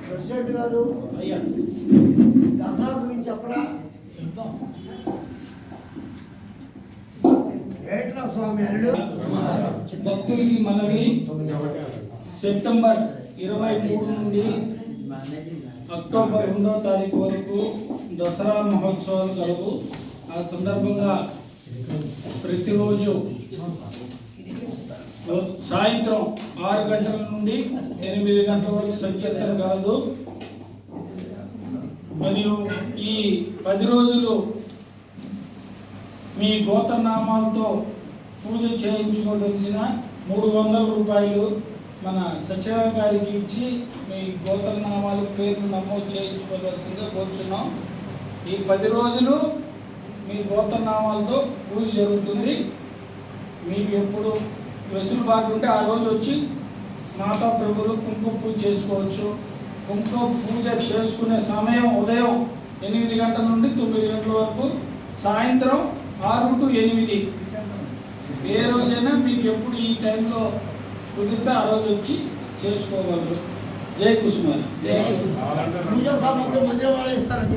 President గారు దసరా గురించి చెప్పరా? ఏట్రా స్వామి అల్లుడు భక్తులకి మనవి, సెప్టెంబర్ 23 నుండి అక్టోబర్ 2వ తారీఖు వరకు దసరా మహోత్సవాలు కలవు. ఆ సందర్భంగా ప్రతిరోజు సాయంత్రం 6 గంటల నుండి 8 గంటల వరకు సంకీర్తన కలదు. మరియు ఈ 10 రోజులు మీ గోత్రనామాలతో పూజ చేయించుకోవలసిన 300 రూపాయలు మన సత్యనారాయణ గారికి ఇచ్చి మీ గోత్రనామాల పేర్లు నమోదు చేయించుకోవాల్సిందిగా కోరుచున్నాం. ఈ 10 రోజులు మీ గోత్రనామాలతో పూజ జరుగుతుంది. మీకు ఎప్పుడు వెసులుబాటు ఉంటే ఆ రోజు వచ్చి మాతా ప్రభులు కుంకుమ పూజ చేసుకోవచ్చు. కుంకుమ పూజ చేసుకునే సమయం ఉదయం 8 గంటల నుండి 9 గంటల వరకు, సాయంత్రం 6 to 8. ఏ రోజైనా మీకు ఎప్పుడు ఈ టైంలో కుదిరితే ఆ రోజు వచ్చి చేసుకోగలరు. జై కుసుమారి. పూజా సామాగ్రి మందిరం వాళ్ళు ఇస్తారని